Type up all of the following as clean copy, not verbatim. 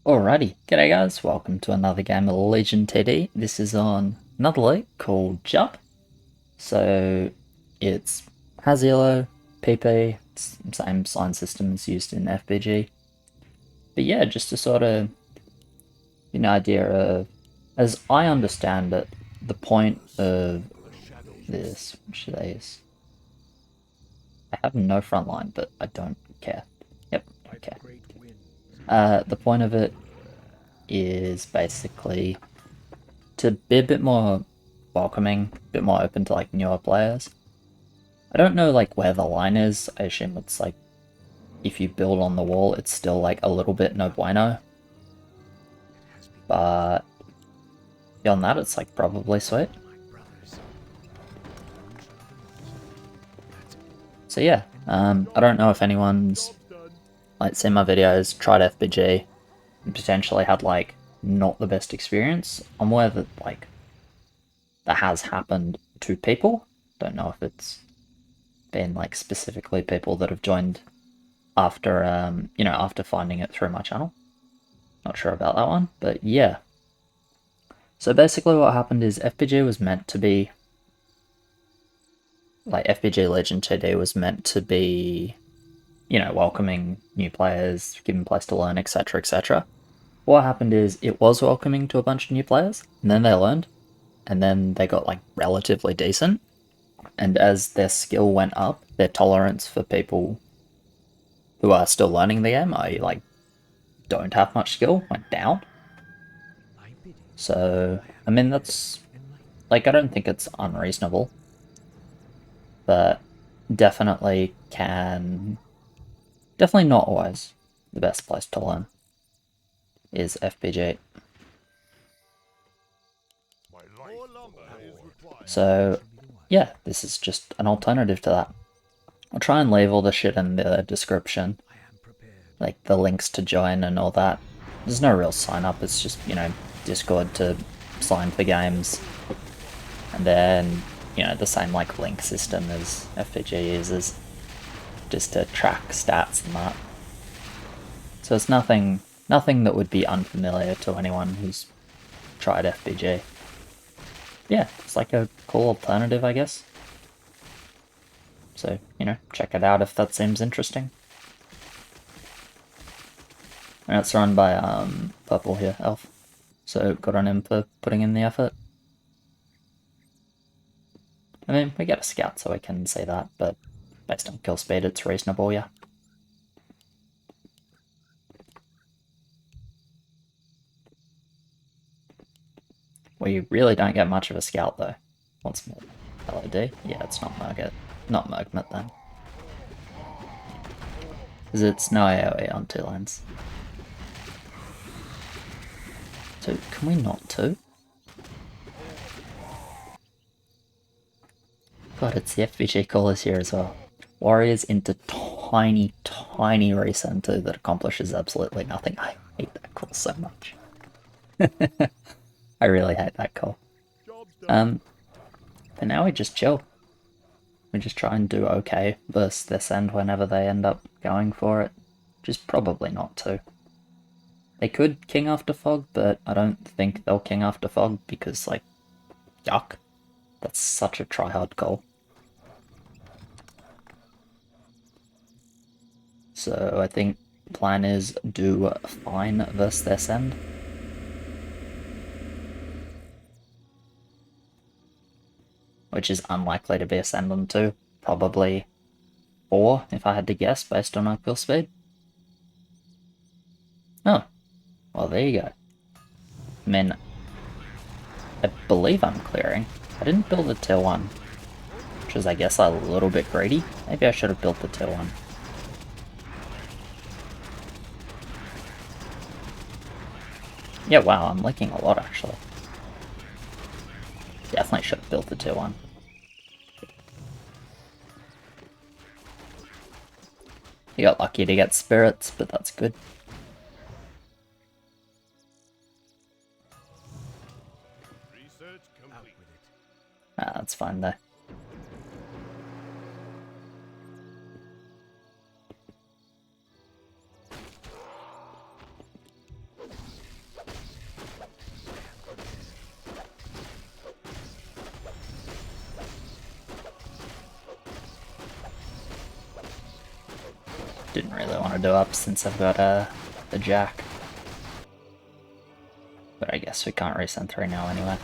Alrighty, g'day guys, welcome to another game of Legion TD. This is on another league called JUB. So it's has elo, PP, it's the same sign system as used in FBG. But yeah, just to sort of get an idea of, as I understand it, the point of this, what should I use? I have no front line, but I don't care. Yep, don't care. The point of it is basically to be a bit more welcoming, a bit more open to like newer players. I don't know like where the line is. I assume it's like if you build on the wall, it's still like a little bit no bueno. But beyond that, it's like probably sweet. So yeah, I don't know if anyone's like seen my videos, tried FBG, and potentially had like not the best experience. I'm aware that like that has happened to people. Don't know if it's been like specifically people that have joined after after finding it through my channel. Not sure about that one, but yeah. So basically what happened is FBG was meant to be like FBG Legion TD was meant to be, welcoming new players, giving place to learn, etc, etc. What happened is it was welcoming to a bunch of new players, and then they learned, and then they got like relatively decent, and as their skill went up, their tolerance for people who are still learning the game, i.e. like don't have much skill, went down. So, I mean, that's, like, I don't think it's unreasonable, but definitely definitely not always the best place to learn is FBG. So, yeah, this is just an alternative to that. I'll try and leave all the shit in the description, like the links to join and all that. There's no real sign up, it's just, Discord to sign for games, and then, the same like link system as FBG uses, just to track stats and that. So it's nothing that would be unfamiliar to anyone who's tried FBG. Yeah, it's like a cool alternative, I guess. So, check it out if that seems interesting. And it's run by Purple here, Elf. So good on him for putting in the effort. I mean, we get a scout so we can say that, but based on kill speed it's reasonable, yeah. We really don't get much of a scout though. What's more? LOD? Yeah, it's not Mergmet then. Because it's no AoE on 2 lanes. So can we not too? God, it's the FBG callers here as well. Warriors into tiny, tiny resend too that accomplishes absolutely nothing. I hate that call so much. I really hate that call. But now we just chill. We just try and do okay versus this end whenever they end up going for it. Which is probably not too. They could king after fog, but I don't think they'll king after fog because, like, yuck. That's such a tryhard goal. So I think plan is do fine versus this end. Which is unlikely to be a send on 2. Probably 4 if I had to guess based on our kill speed. Oh, well there you go. I mean, I believe I'm clearing. I didn't build the tier 1, which is I guess a little bit greedy. Maybe I should have built the tier 1. Yeah, wow, I'm leaking a lot actually. Definitely should have built the tier 1. You got lucky to get spirits, but that's good. Ah, that's fine though. Didn't really want to do up since I've got the jack. But I guess we can't resend 3 now anyway.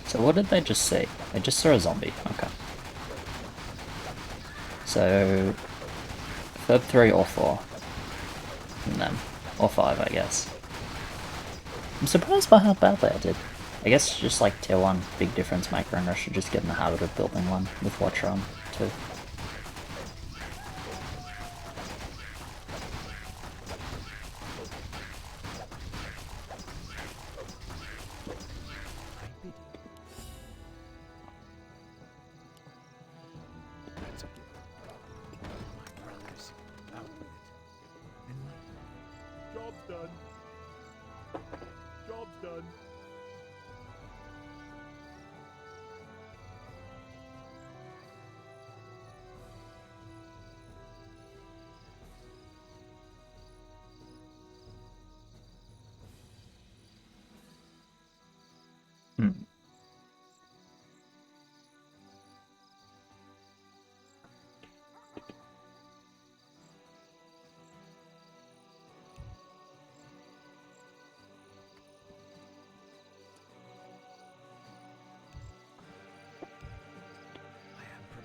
So what did they just see? They just saw a zombie. Okay. So Ferb 3 or 4. And then, or 5 I guess. I'm surprised by how badly I did. I guess just like tier 1, big difference maker, and I should just get in the habit of building one with Watcher on too. Job's done. Job's done.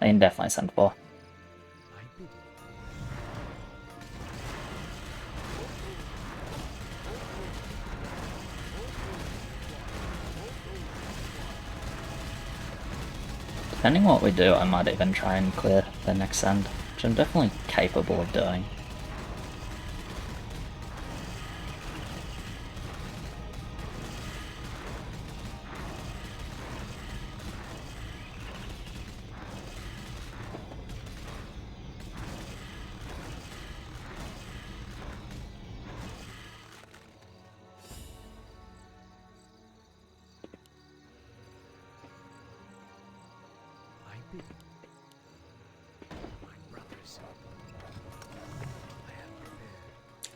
I can definitely send 4. Depending on what we do, I might even try and clear the next send, which I'm definitely capable of doing.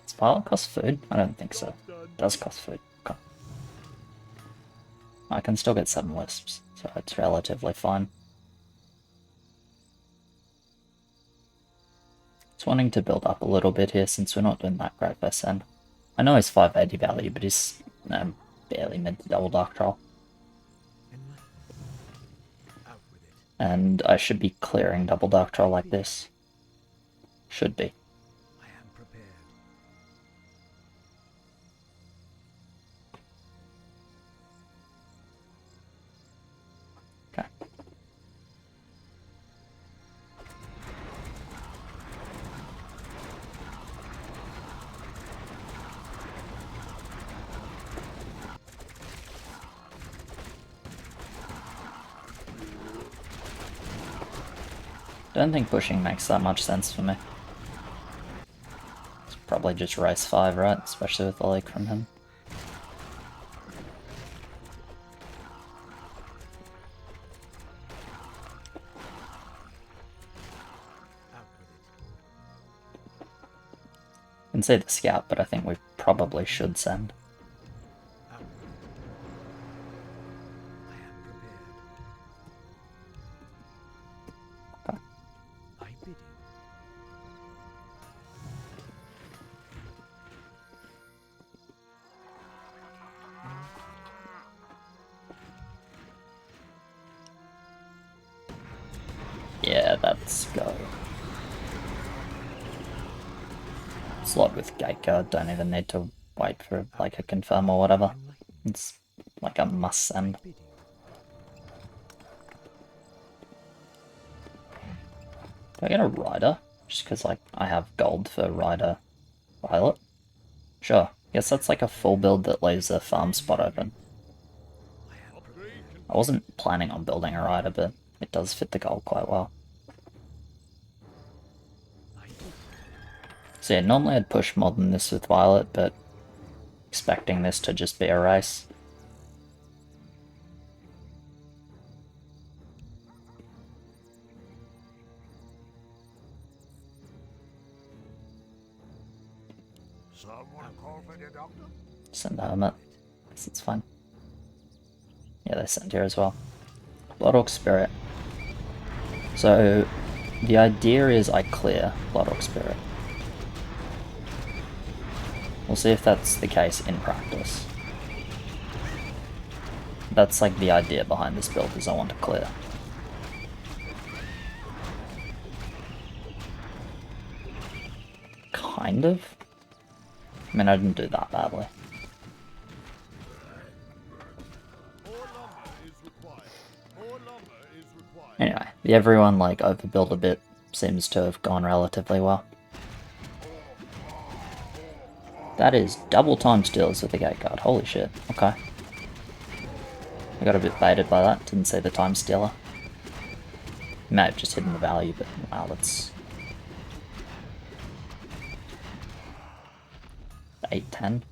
Does Violet cost food? I don't think so. It does cost food. Okay. I can still get 7 wisps, so it's relatively fine. Just wanting to build up a little bit here since we're not doing that great for send. I know he's 580 value, but he's barely mid to double Dark Troll. And I should be clearing double Dark Troll like this. Should be. Okay. Don't think pushing makes that much sense for me. It's probably just race 5, right? Especially with the leak from him. I can see the scout, but I think we probably should send. Okay. Yeah, that's go. Slot with gate guard, don't even need to wait for like a confirm or whatever. It's like a must send. Do I get a rider? Just because like I have gold for rider Violet? Sure, guess that's like a full build that leaves a farm spot open. I wasn't planning on building a rider, but it does fit the gold quite well. So yeah, normally I'd push more than this with Violet, but expecting this to just be a race. Someone call for the doctor? Send the hermit. Guess it's fine. Yeah, they sent here as well. Bloodhawk Spirit. So the idea is I clear Bloodhawk Spirit. We'll see if that's the case in practice. That's like the idea behind this build, is I want to clear. Kind of. I mean, I didn't do that badly. Anyway, the everyone like overbuild a bit seems to have gone relatively well. That is double time steals with the gate guard. Holy shit. Okay. I got a bit baited by that. Didn't see the time stealer. May have just hidden the value, but wow, that's 8-10.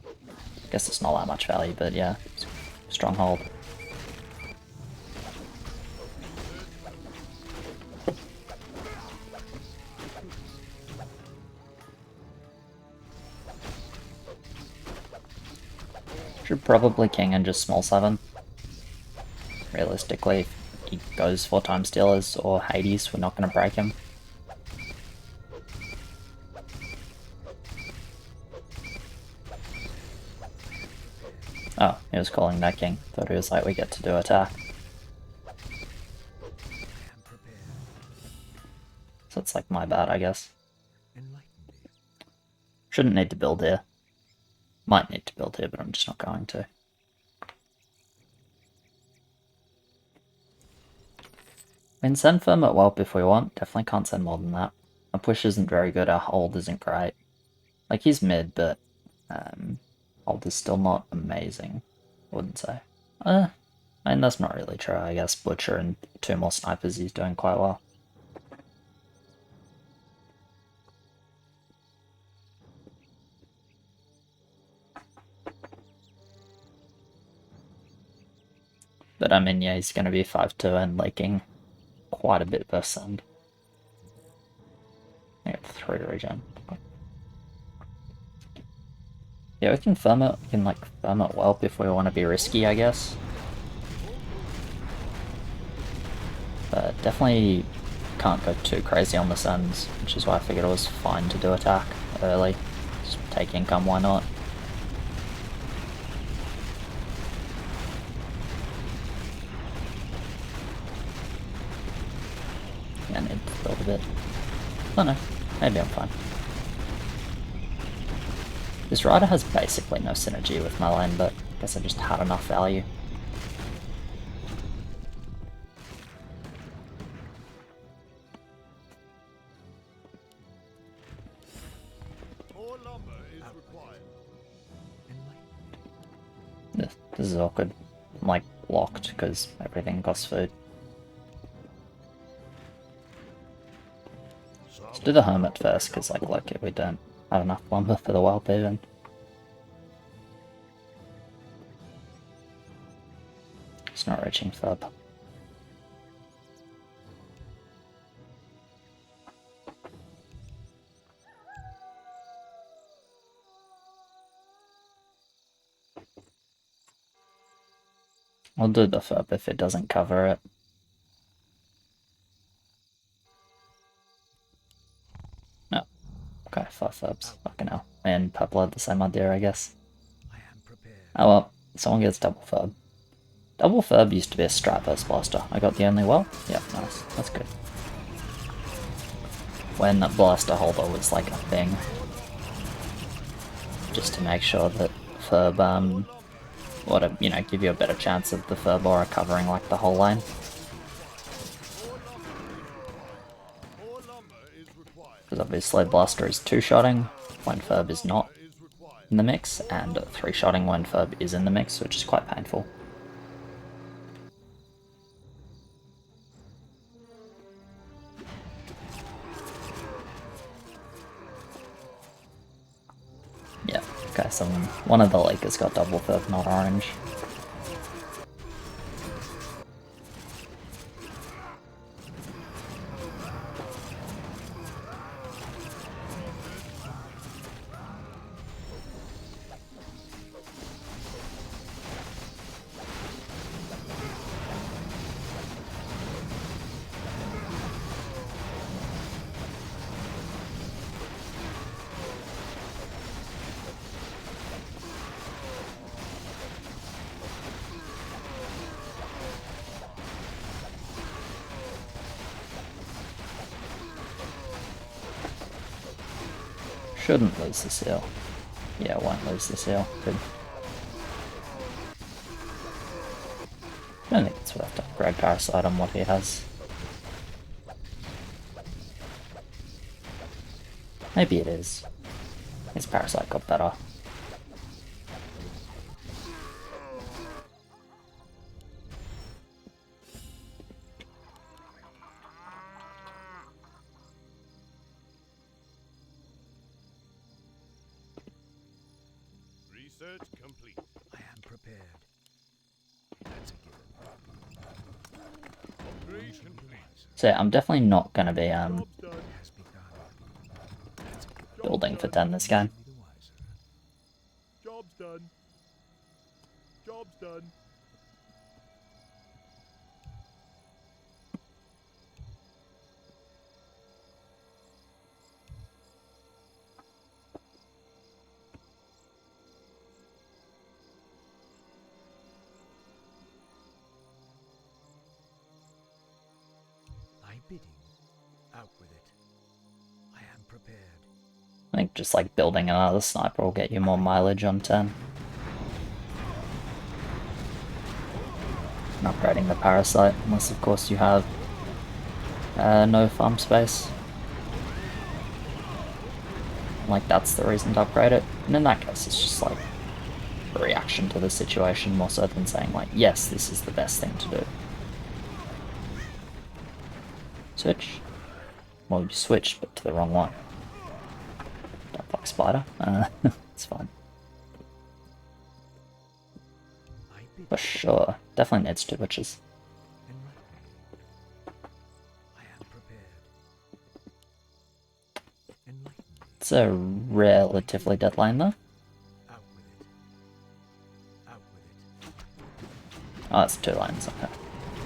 Guess it's not that much value, but yeah, stronghold. Should probably king and just small 7. Realistically, if he goes for time stealers or Hades, we're not going to break him. Oh, he was calling that king. Thought he was like, we get to do attack. So it's like my bad, I guess. Shouldn't need to build here. Might need to build here, but I'm just not going to. We can send firm at Whelp if we want. Definitely can't send more than that. Our push isn't very good, our hold isn't great. Like, he's mid, but hold is still not amazing, I wouldn't say. I mean, that's not really true, I guess. Butcher and 2 more snipers, he's doing quite well. But I mean, yeah, he's going to be 5-2 and leaking quite a bit per send. I got 3 regen. Yeah, we can firm it. We can like firm it Whelp if we want to be risky, I guess. But definitely can't go too crazy on the sends, which is why I figured it was fine to do attack early. Just take income, why not? Yeah, I need to build a bit. Oh no, maybe I'm fine. This rider has basically no synergy with my lane, but I guess I just had enough value. This is awkward. I'm like locked because everything costs food. Let's do the hermit first, because like look, we don't have enough lumber for the Whelp even. It's not reaching Fub. I'll do the Fub if it doesn't cover it. No. Okay, 5 Fubs. Fucking hell. And purple had the same idea, I guess. Oh well, someone gets double Fub. Double Fub used to be a strat versus blaster. I got the only well? Yeah, nice. That's good. When that blaster holder was like a thing. Just to make sure that Furb, give you a better chance of the Furb aura covering like the whole lane. Because obviously blaster is 2-shotting when Furb is not in the mix, and 3-shotting when Furb is in the mix, which is quite painful. Yeah, okay, so one of the Lakers got double Furb, not orange. Shouldn't lose this heal. Yeah, won't lose this heal. Good. I don't think it's worth to upgrade Parasite on what he has. Maybe it is. His Parasite got better. Research complete. I am prepared. That's a given. Upgrade complete. So yeah, I'm definitely not going to be Job's done. Has begun. That's a given. building for 10 this game. Be the wiser. Job's done. Job's done. My bidding. Out with it. I am prepared. I think just like building another sniper will get you more mileage on 10. And upgrading the Parasite, unless of course you have no farm space. Like that's the reason to upgrade it. And in that case it's just like a reaction to the situation more so than saying like, yes, this is the best thing to do. Switch. Well, you switched, but to the wrong one. Don't fuck Spider. It's fine. My bidding. For sure. Definitely needs 2 witches. Enlighten me. I am prepared. Enlighten me. It's a relatively dead lane though. Out with it. Out with it. Oh, it's 2 lanes, okay.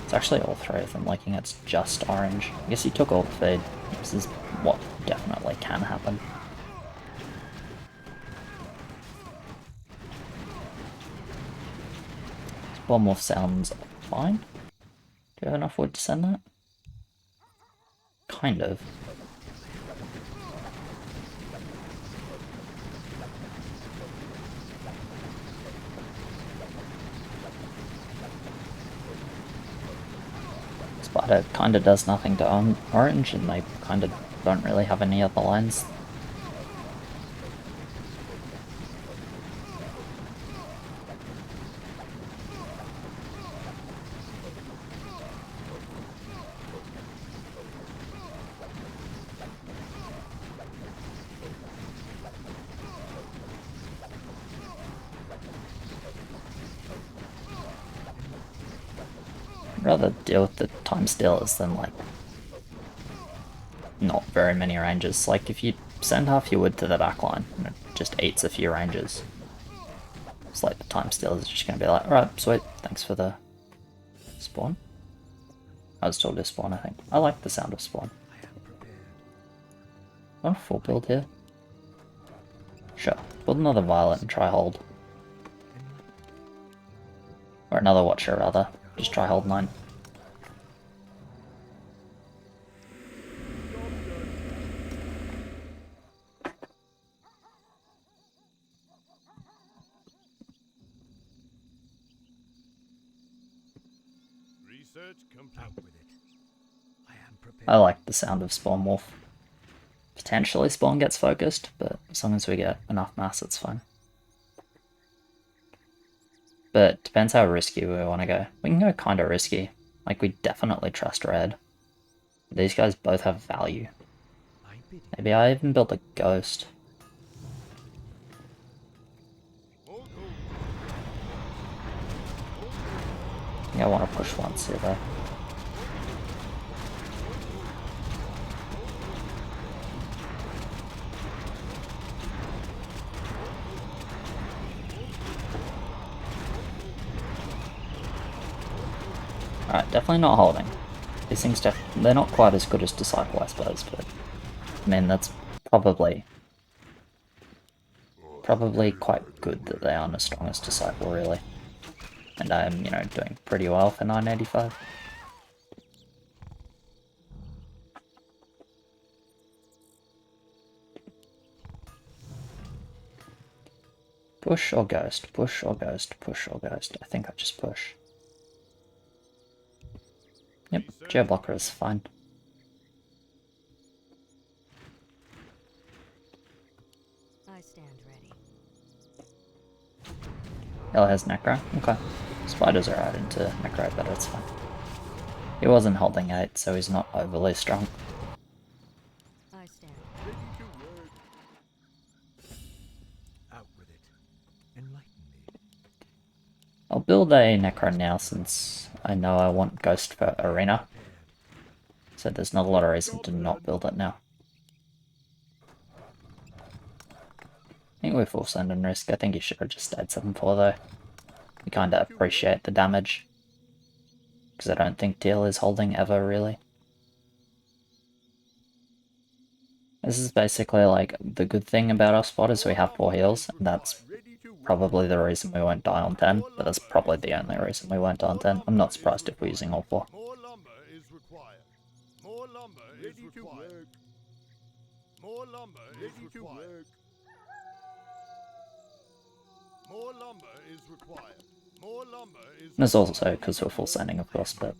It's actually all 3 of them, liking it's just orange. I guess he took all the feed. This is what definitely can happen. Spawn morph sounds fine. Do you have enough wood to send that? Kind of. Spider kind of does nothing to orange, and they kind of don't really have any other lines. I'd rather deal with the time stealers than like not very many ranges. Like if you send half your wood to the back line and it just eats a few ranges, it's like the time stealers are just gonna be like, alright, sweet, thanks for the spawn. I would still do spawn, I think. I like the sound of spawn. I am prepared. Want a full build here? Sure. Build another violet and try hold. Or another watcher rather. Just try hold 9. Research complete. Out with it. I am prepared. I like the sound of spawn morph. Potentially spawn gets focused, but as long as we get enough mass, it's fine. But depends how risky we want to go. We can go kind of risky. Like, we definitely trust red. These guys both have value. My bidding. Maybe I even built a ghost. All go. I think I want to push once here though. Alright, definitely not holding. These things they're not quite as good as Disciple, I suppose, but I mean that's probably quite good that they aren't as strong as Disciple, really. And I'm, you know, doing pretty well for 985. Push or ghost, push or ghost, push or ghost. I think I just push. Yep, geo blocker is fine. I stand ready. Yellow has Necro. Okay. Spider's alright into Necro, but it's fine. He wasn't holding 8, so he's not overly strong. I stand. Ready to work. Out with it. Enlighten me. I'll build a Necro now since I know I want Ghost for Arena. So there's not a lot of reason to not build it now. I think we're full send and risk. I think he should have just stayed 7-4 though. We kinda appreciate the damage. Because I don't think Teal is holding ever really. This is basically like the good thing about our spot is we have 4 heals, and that's Ready to work. probably the reason we won't die on 10, but that's probably the only reason we won't die on 10. I'm not surprised if we're using all 4. More lumber is required. More lumber is required. More lumber is required. More lumber is required. More lumber is And it's also because we're full sending, of course, but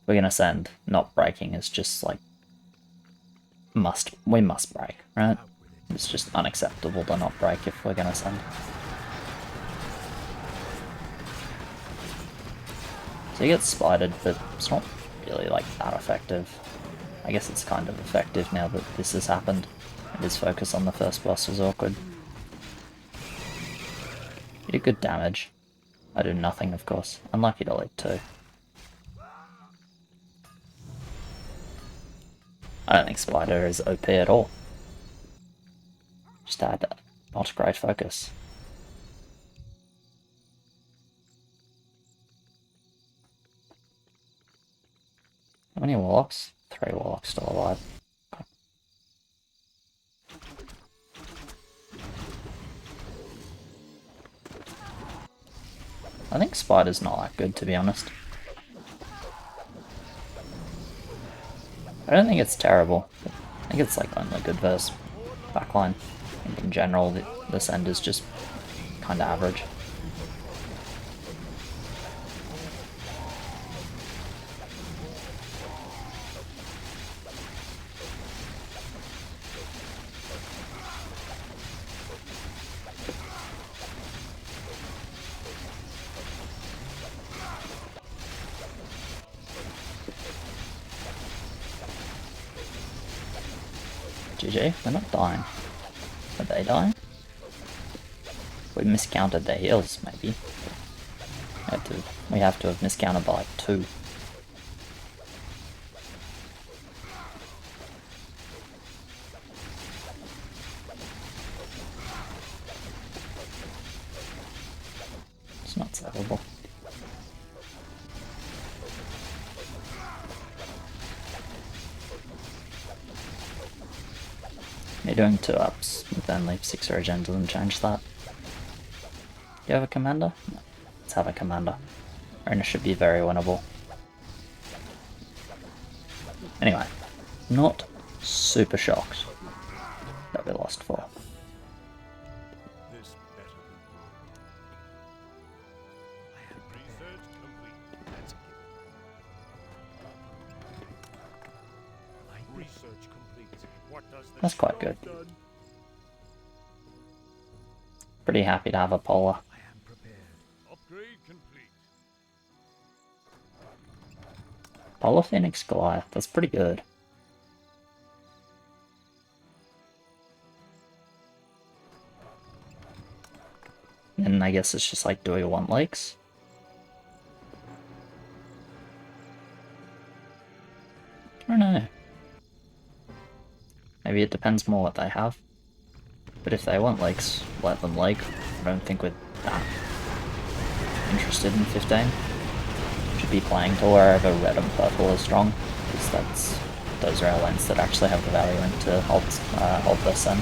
we're gonna send. Not breaking is just like we must break, right? It's just unacceptable to not break if we're gonna send. So he gets spidered, but it's not really like that effective. I guess it's kind of effective now that this has happened. And his focus on the first boss was awkward. He did good damage. I do nothing, of course. Unlucky to lead 2. I don't think Spider is OP at all. Just had not great focus. How many Warlocks? 3 Warlocks still alive. Okay. I think Spider's not that good, to be honest. I don't think it's terrible. I think it's like only good versus backline. I think in general the send is just kind of average. GG, they're not dying. Are they dying? We miscounted their heals, maybe. We have to have miscounted by like 2. It's not savable. You're doing 2 ups with only 6 regen doesn't change that. Do you have a commander? No. Let's have a commander. Arena should be very winnable. Anyway, not super shocked that we lost 4. this better than good. Research complete. That's a given. Research complete. What does the That's quite good. job done? Pretty happy to have a polar. I am prepared. Upgrade complete. Polar Phoenix Goliath, that's pretty good. And I guess it's just like, do we want lakes? I don't know. Maybe it depends more what they have. But if they want lakes, let them lake. I don't think we're that interested in 15. Should be playing to wherever red and purple are strong, because those are our lanes that actually have the value into hold this in.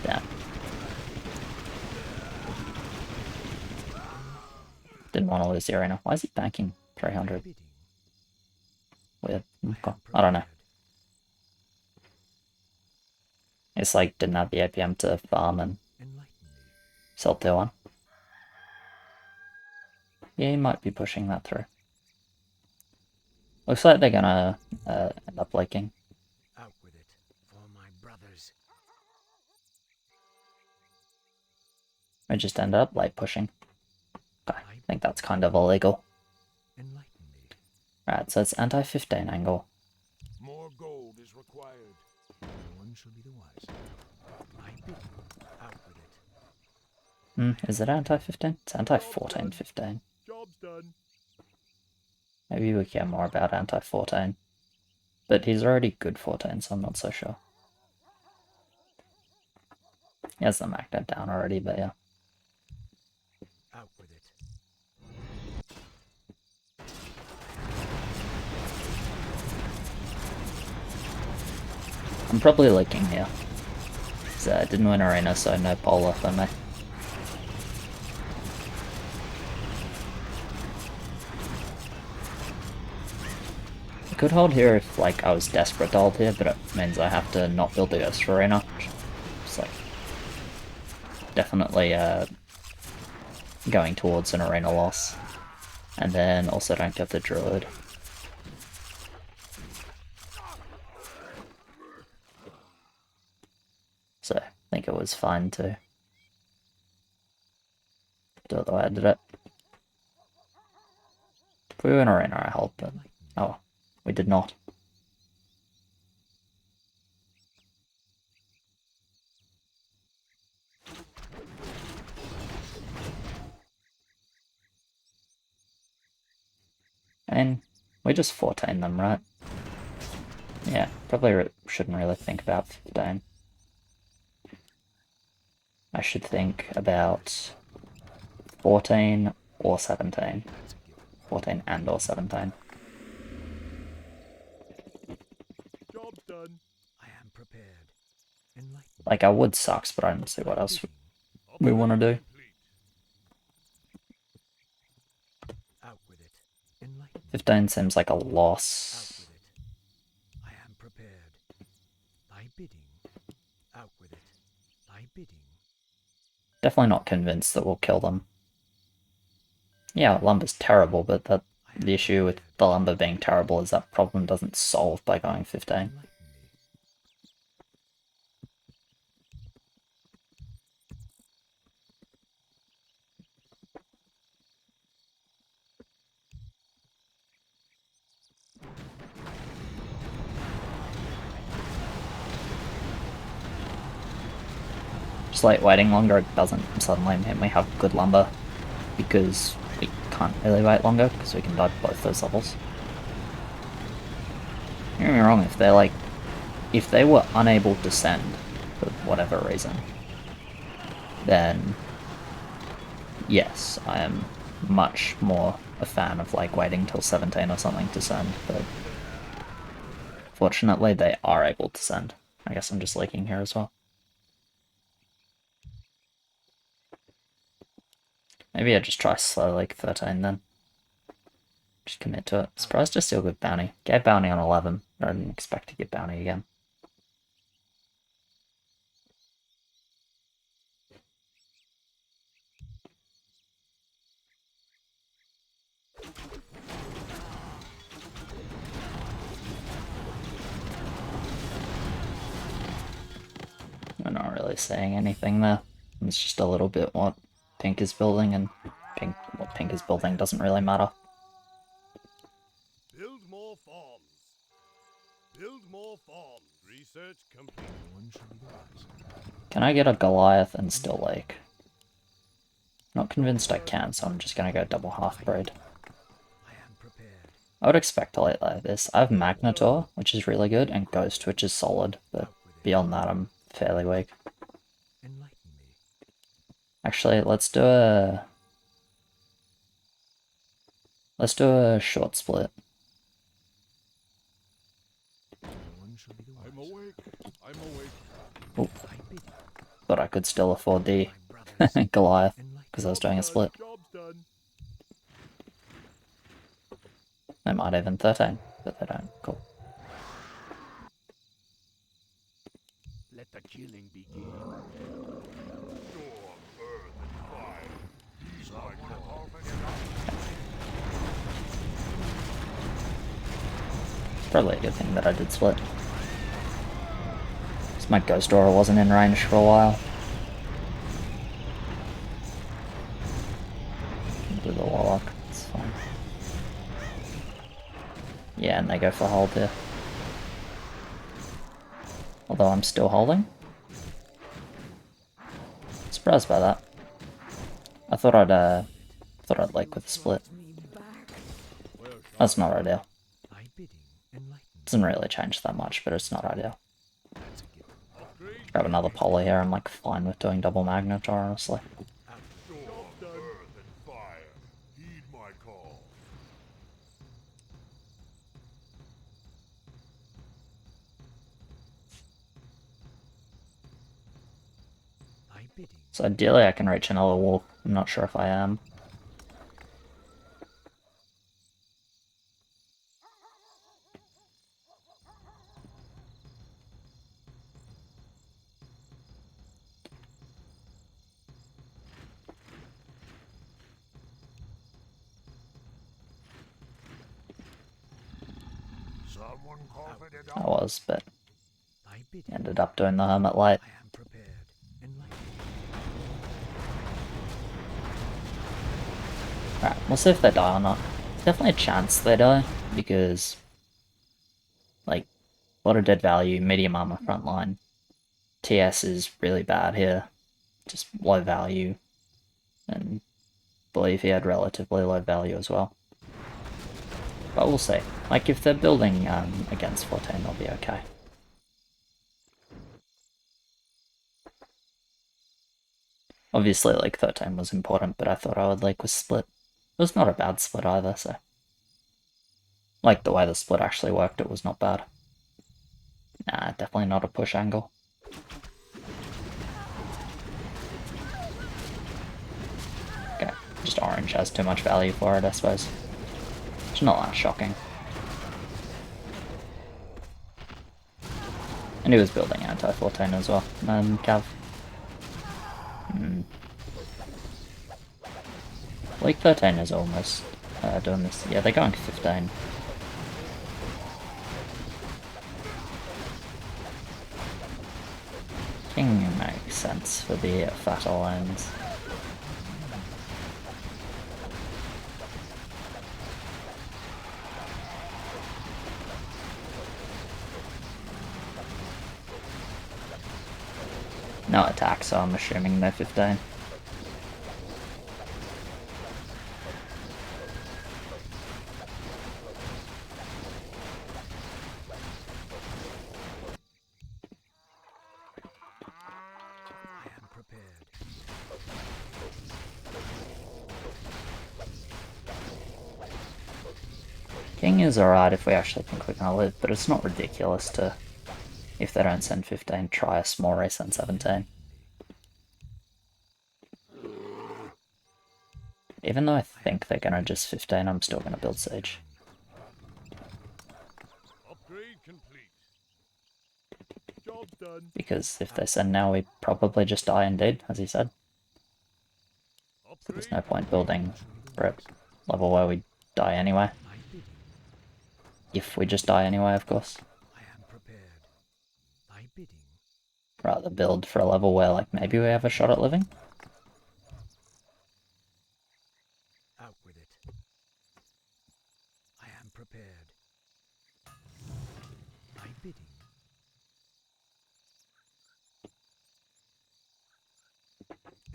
Yeah. didn't want to lose the arena. Why is he banking Thy 300? bidding. Weird. I Okay. am I don't know. prepared. It's like didn't have the APM to farm and Enlighten me. sell tier 1. Yeah, he might be pushing that through. Looks like they're gonna end up liking. Out with it for my brothers. We just end up late pushing. Okay, I I think that's kind of illegal. Enlighten me. Right, so it's anti-15 angle. More gold is required. No one shall be the wiser. I bid you. Out with it. Is it anti-15? It's anti-14, 15. Job's done. Maybe we care more about anti-14. But he's already good 14, so I'm not so sure. He has the magnet down already, but yeah. Out with it. I'm probably leaking here. So I didn't win arena, so no polar for me. I could hold here if like I was desperate to hold here, but it means I have to not build the Ghost Arena. It's like definitely going towards an arena loss. And then also don't get the Druid. So I think it was fine to do it the way I did it. If we win arena I hold, but oh, we did not. And we just 14 them, right? Yeah, probably shouldn't really think about 15. I should think about 14 or 17. 14 and or 17. Job's done. I am prepared. Enlighten me. Like, I would sucks, but I don't see what else we want to do. Complete. Out with it. Enlighten me. 15 seems like a Out loss. with it. I am prepared. Thy bidding. Out with it. Thy bidding. Definitely not convinced that we'll kill them. Yeah, lumber's terrible, but the issue with the lumber being terrible is that problem doesn't solve by going 15. Enlighten me. Just like waiting longer doesn't suddenly mean we have good lumber, because we can't really wait longer because we can dive both those levels. Don't get me wrong, if they were unable to send for whatever reason, then yes, I am much more a fan of like waiting till 17 or something to send, but fortunately they are able to send. I guess I'm just leaking here as well. Maybe I just try slow like 13 then. Just commit to it. Surprised to still get bounty. Gave bounty on 11. I didn't expect to get bounty again. We're not really saying anything there. It's just a little bit what pink is building, and what pink is building doesn't really matter. Build more farms. Build more farms. Research complete. No one shall be the wiser. Can I get a Goliath and still lake? Not convinced I can, so I'm just gonna go double half breed. I am prepared. I would expect to late like this. I have Magnetor, which is really good, and Ghost, which is solid, but beyond that I'm fairly weak. Enlighten me. Actually, let's do a short split. No one shall be the I'm wiser. awake. I'm awake. Ooh, Thy bidding. but I could still afford the My brothers. Goliath Enlighten because I was doing a split. Job's done. might even 13, but they don't. Cool. Let the killing begin. Storm, earth, and fire. He's my call. It's probably a good thing that I did split. Because my Ghost Aura wasn't in range for a while. Do the Warlock, it's fine. Yeah, and they go for hold here. Although I'm still holding. Surprised by that. I thought I'd like with a split. That's not ideal. Doesn't really change that much, but it's not ideal. Grab another poly here, I'm like fine with doing double Magnetar, honestly. Storm, earth, and fire. Heed my call. So ideally I can reach another wall. I'm not sure if I am. Someone coughed it I up. was, but ended up doing the Hermit late. I am prepared. Enlighten. Alright, we'll see if they die or not. There's definitely a chance they die, because, like, a lot of dead value, medium armor frontline. TS is really bad here, just low value, and I believe he had relatively low value as well. But we'll see. Like, if they're building against 14, they'll be okay. Obviously, like, 13 was important, but I thought I would like with split. It was not a bad split either, so... Like, the way the split actually worked, it was not bad. Nah, definitely not a push angle. Okay, just orange has too much value for it, I suppose. It's not that shocking. And he was building anti-14 as well, Cav. League 13 is almost doing this. Yeah, they're going 15. King makes sense for the fatter lanes. No attack, so I'm assuming they're 15. I am prepared. King is alright if we actually think we're gonna live, but it's not ridiculous to, if they don't send 15, try a small race on 17. Even though I think they're gonna just 15, I'm still gonna build Siege. Upgrade complete. Job done. Because if they send now, we probably just die indeed, as he said. So there's no point building for a level where we die anyway. My bidding. If we just die anyway, of course. I am prepared. My bidding. Rather build for a level where, like, maybe we have a shot at living. Out with it. I am prepared. My bidding.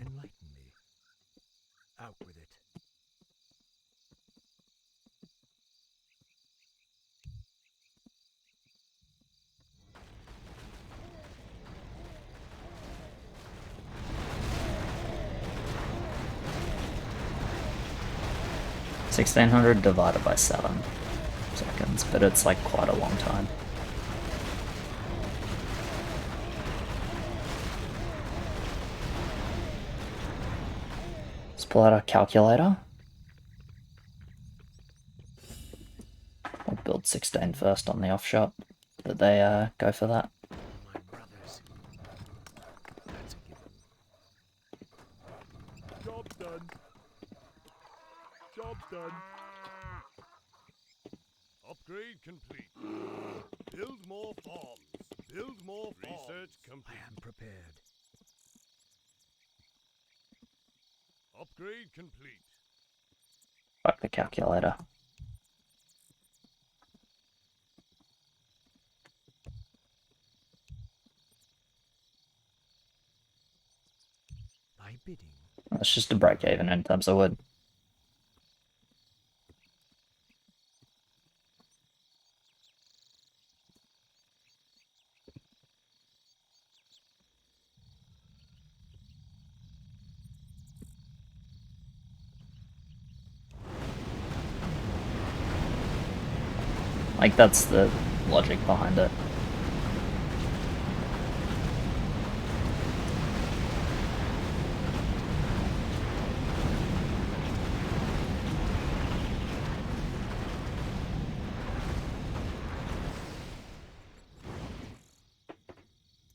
Enlighten me. Out with it. $1,600 divided by 7 seconds, but it's like quite a long time. Let's pull out our calculator. 16 first on the off shot that they go for that. My brothers. That's a given. Job done. Job done. Upgrade complete. Build more farms. Build more farms. Research I complete. am prepared. Upgrade complete. Fuck the calculator. Thy bidding. That's just a break even in terms of wood. Like, that's the logic behind it.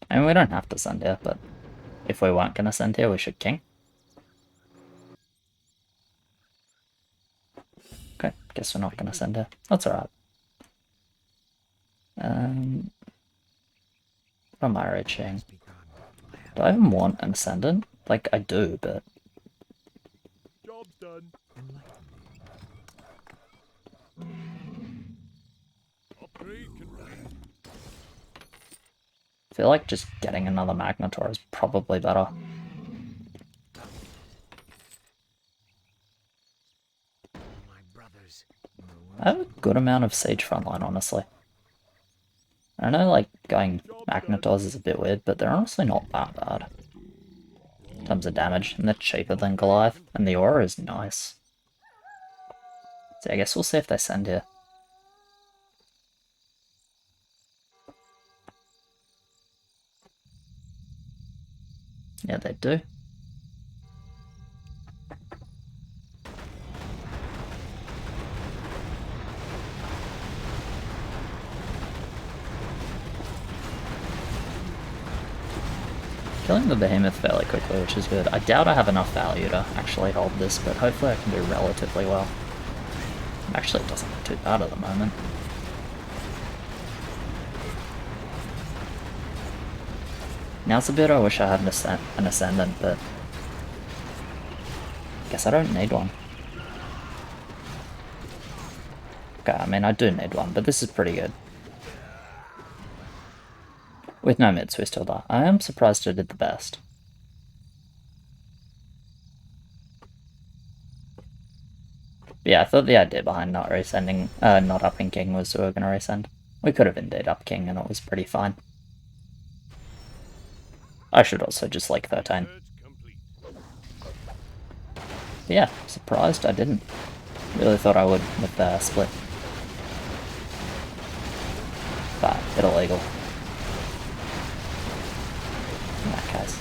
And we don't have to send here, but if we weren't gonna send here, we should king. Okay, guess we're not gonna send here. That's alright. What am I reaching? Has begun. I am Do I even want an ascendant? Like, I do, but Job's done. enlightened. Upgrade complete. I feel like just getting another Magnetor is probably better. My brothers. I have a good amount of siege frontline, honestly. I know, like, going Magnetors is a bit weird, but they're honestly not that bad in terms of damage, and they're cheaper than Goliath, and the aura is nice. So I guess we'll see if they send here. Yeah, they do. Killing the behemoth fairly quickly, which is good. I doubt I have enough value to actually hold this, but hopefully I can do relatively well. Actually, it doesn't look too bad at the moment. Now's the bit I wish I had an ascendant, but guess I don't need one. Okay, I mean I do need one, but this is pretty good. With no mids, we still die. I am surprised I did the best. But yeah, I thought the idea behind not resending, not upping king was we were going to resend. We could have indeed upped king and it was pretty fine. I should also just like 13. Research complete. But yeah, surprised I didn't. Really thought I would with the split. But bit illegal. In that case.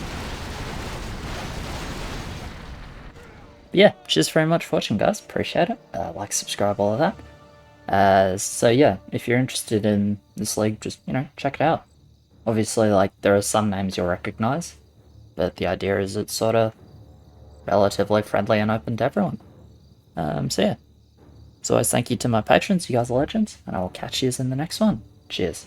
But yeah, cheers very much for watching, guys. Appreciate it. Like, subscribe, all of that. So yeah, if you're interested in this league, just, you know, check it out. Obviously, like, there are some names you'll recognize, but the idea is it's sort of relatively friendly and open to everyone. So yeah. As always, thank you to my patrons, you guys are legends, and I will catch you in the next one. Cheers.